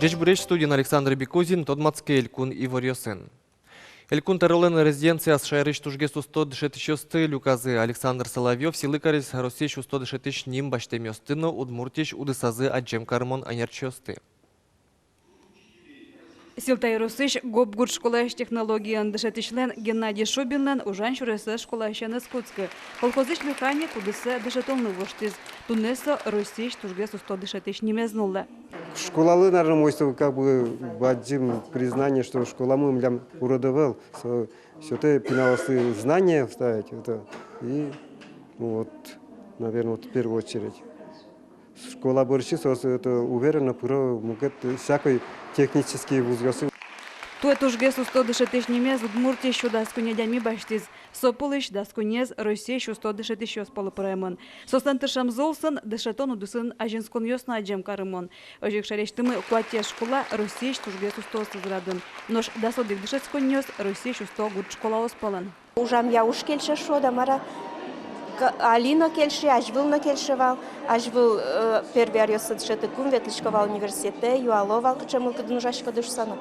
Жеч Буреш студиян Александр Бекозин, Тодмацке Элькун Иворьосын. Элькун Таролен резиденция с Шайрыш Тужгес 126 люказы Александр Соловьев, Силыкарис Росич 126 ним баштемёстыно, Удмуртич Удысазы Аджем Кармон Анерчёсты. Силтай Русыш Гобгур школаш технологиян дышатишлен Геннадий Шубинлен ужан шуресе школашен Искутск. Колхозыш механик удысе дышатолны воштиз. Туннесо Русич Тужгес 126 немезнула. Школалы, наверное, мой как бы бадзим признание, что школа мы млям уродовал, все это пиналосы знания вставить, это и вот, наверное, вот в первую очередь. Школа борщица, это уверенно, про всякой технический вузгасы. Туе Тужгес 126 немез Удмуртия шудаску-недями баштиз. Сополыш даскунез Россия 126 полупраемон. Состантышам золсын дышатон удусын ажинскон ёсна аджем карымон. Ожик шарештымы куатия школа Россия Тужгес 100 сызрадын. Нож дасодик дышатскон нёс Россия 100 гуд школа оспалан. Ужам я уж кельше шода, мара Алина кельше, ажвыл кельшевал, ажвыл первый арьосы дышатыкум, ветличковал университете, юаловал, кучемыл кадунужашко дышсану.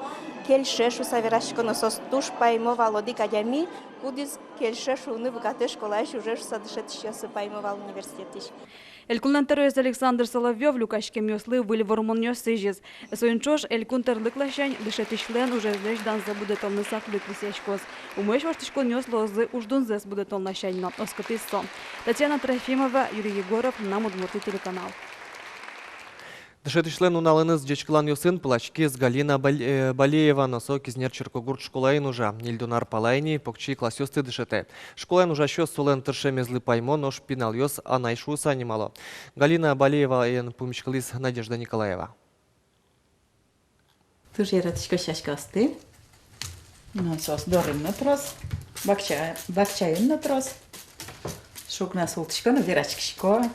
Кельше саверашко насос туш поймовал одик адями, кудис кельше шуны богатые школа уже садышатищёсы поймовал университетиш. Элькунлан террорист Александр Соловьев люкашке мёслы выль вормон нёсыжез. Соинчош элькун терлыклашань дышатишлен уже лишь дан забудетон нысак лыквисячкос. Умеш ваштишкон нёсло зы уждунзес будетон нащайно оскотиссо. Татьяна Трофимова, Юрий Егоров, нам Удмуртия телеканал. Дышатишлен уналыныз Джечклан Юсын Плачки с Галина Балеева носо кизнер Черкогурт школайн уже. Нильдонар Палайни покчи классёсты дышете. Школайн уже щас солен тыршемезлы паймо, но шпинал ёс анайшуса немало. Галина Балеева и пумичкалис Надежда Николаева. Туж яратышко шашкасты. Ну, сос дорым на трос. Бакчаем на трос. Шук на султышко, на верачкишко.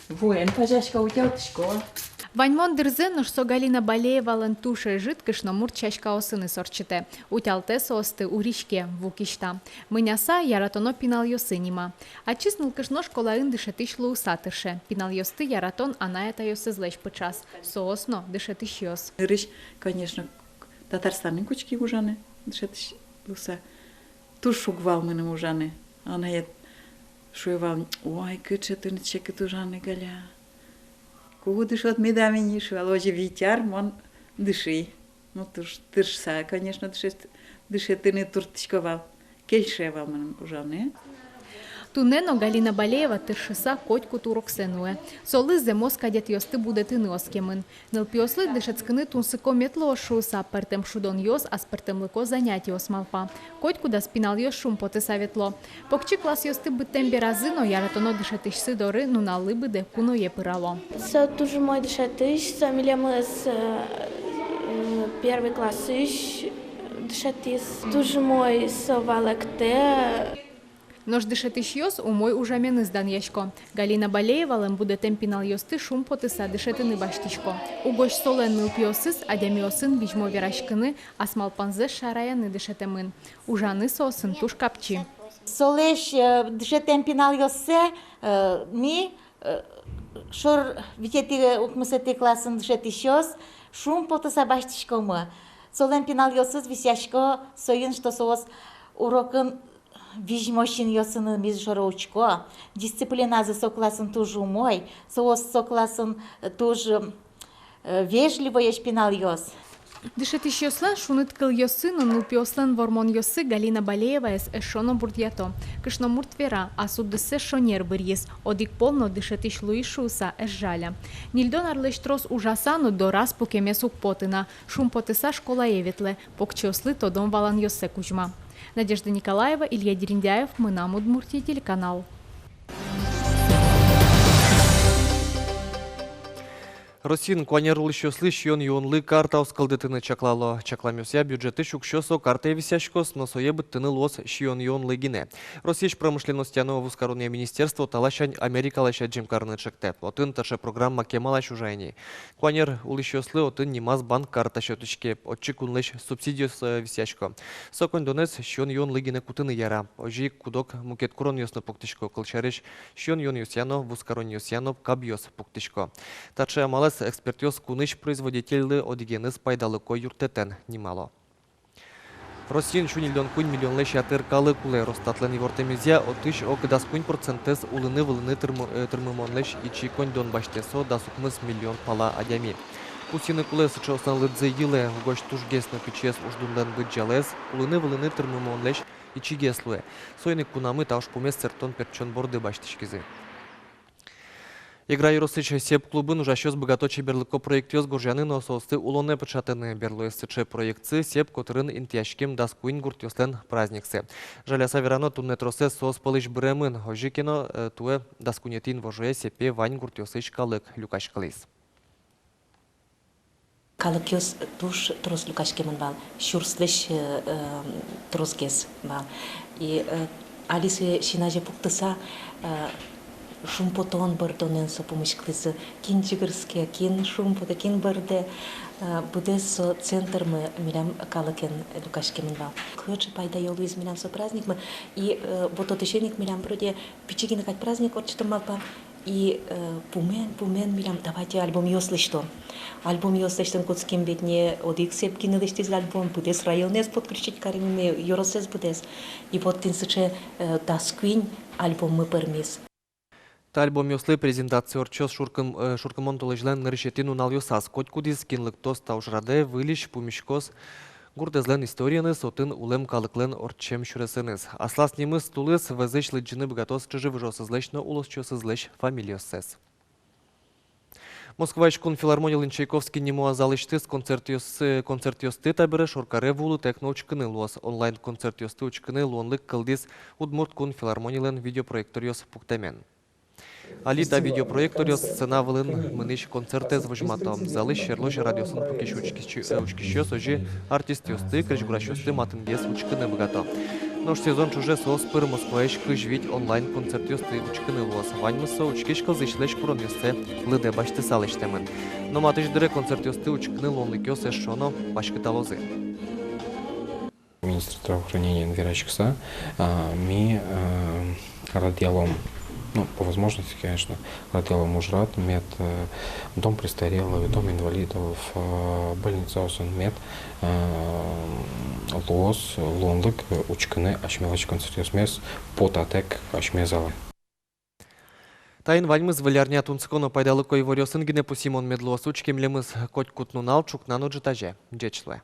Вуен пожашка утятышко. Ваньмон дырзен уж со Галина Балеева лентуше жидкишно мурчашка осыны сорчите. Утялте состы у речке вукишта. Мыняса яратоно пинал йосынима. А чиснул кишно школа дышетиш лоусатырше. Пинал йосты яратон анаята йосызлеш пычас. Соосно дышетиш йос. Рыш, конечно, татарстанның кучки ужаны. Дышетиш луса. Туш угвал мыным ужаны. Она ед шуевал. Ой, кычетын чеки тужаны галя. Кого дышат медами не шел, оже витяр, мон дыши. Ну, туж тырса, конечно, дышит ты не туртичковал. Кельшевал мыным ужаны. Тунено Галина Балеева тыршыса котку туроксенуе. Солы зemos кадет йосты будетыны оскемын. Нылпиослы дышецкыны тунсыко метло шуса, пертем шудон йос, а спертем лыко занятий осмалпа. Котку да спинал йос шум поты саветло. Покчи класс йосты бытем беразыно, яратоно дышетышсы доры, нуналы бы де куно епырало. Со тоже мой дышетыш, со милем с первый класс дышетыс, тоже мой со валекте. Нож дышетыш йос умой ужамен издан яшко. Галина Балеева лем буде темпинал йосты шум потыса дышетыны баштишко. Угош солен мылпиосыз, адямиосын вижмо верашкыны, асмалпанзе шараяны дышетемын. Ужаны сосын туш капчи. Солеш дышетем пинал йосе, ми шор витети укмысети классын дышетыш йос, шум потыса баштишко мы. Солен пинал йосыз висяшко, соин что соос урокын Вижмощин йосыны миз жороучко, дисциплина за сокласын тоже умой, соос сокласын тоже вежливо ешпинал йос. Дышетыш йослан шуныткыл йосыны нылпиослан вормон йосы Галина Балеева эс эшоно бурдьято. Кышно муртвера, а суддысе шонер бырьес, одик полно дышетыш луишуса эс жаля. Нильдон арлеш трос ужасану до раз покемесук потына, шум потыса школа еветле, покчослы тодом валан йосе кужма. Надежда Николаева, Илья Дериндяев, мы нам Удмуртия телеканал. Росин куанерул еще слышен юнлы карта оскалдытыны чаклало. Чакламюся бюджеты шукшосо карта висяшкос, но соебыт тыны лос шион юнлы гине. Российш промышленности ано вускаронное министерство талашань Америкалаша джимкарны чекте. Отын таша программа кемалаш ужайни. Куанер ул еще слы отын немаз банк карта счеточке. Отчикунлыш субсидиос висяшко. Сокон донес шион юнлы гине кутыны яра. Ожи кудок мукет курон ёсно пуктышко. Колчарыш шион юн юсяно вускарон юсяно кабьос пуктышко. Тача малас час экспертёз куныш производительны одигеныз пайдалыкой юртетен немало. Россиян шунилдон кунь миллионлы шатыркалы кулы Ростатлен Евортемизия отыш окыдас кунь процентез улыны вылыны тырмымонлыш ичи конь дон баштесо да сукмыс миллион пала адями. Пусины кулы сычосан лыдзы йылы гош тужгесно пичес уждунлен быджалез, улыны вылыны тырмымонлыш ичи геслуе. Сойны кунамы тауш помес цертон перчон борды баштышкизы. Игра Юросыч сеп клубын ужащёс богаточи берлыко проектёс гуржаны нососты улоне печатаны берлоесыче проектсы сеп котырын интяшкем даскуин гуртёслен праздниксы. Жаляса верано туннетросе сос полыш бремын хожикино туе даскунетин вожуе сепе вань гуртёсыч калык люкашкалыс. Калыкёс туш трос люкашкемын бал, шурслыш тросгес бал. И Алисы шинаже пуктыса шумпотон бардонен со помышклысы, кин чигырске, кин шумпота, кин барде, буде со центр мы милям калыкен люкашкемын бал. Клёчы пайда ёлу из милям со праздник мы, и вот отышеник милям вроде пичигин кать праздник отчетом малпа, и пумен милям давайте альбом ёслыштон. Альбом ёслыштон куцким бедне одик сепкин илыштиз альбом, будес районес подключить каримме, ёросес будес. И вот тинсыче дасквин альбом мы пермис. Та альбом ёслы презентация орчос шуркамон толыжлен нырышетин унал ёсас. Коть кудис кинлыктос таушраде вылиш пумишкос гурдезлен историяны сотын улем калыклен орчем шуресеныз. Аслас немыз тулыс везыш лыджины богатос чыжы выжосызлэшно улосчосызлэш фамилиосез. Москва ишкун филармониялын Чайковский нему азалыштыз концерт ёсты табыры шоркаре вулы текно учкыны луас. Онлайн концерт ёсты учкыны луонлык кылдис удмурт кун филармониялын видеопроектор ёс пуктемен. Алида видеопроектор сцена вылын мыныш концертез выжмато. Залы шерлош радиосын пукиш учкищёс ожи артист ёсты крышгураш ёсты матынгес учкыны богато. Нож сезон чуже соспыр Москва ишкы жвить онлайн концерт ёсты учкыны луас. Ваньмысо учкиш кылзышлеш курон ёсты лыде башты салыштемын. Но матыждыре концерт ёсты учкыны лонлык ёс эшоно башкыталозы. Министр здравоохранения Энвера Чикса ми радиалом, ну, по возможности, конечно, радиалом ужрат, мед, дом престарелых, дом инвалидов, больница осын мед, лос, лонлык, учкыны, ашмелач концерт мес, потатек, ашмезалы. Тайын вальмыз валярня тунсконо пайдалы кой ворёсын гине пусимон медлуас учкемлемыз коть кутнунал чукнану джитаже. Джечле.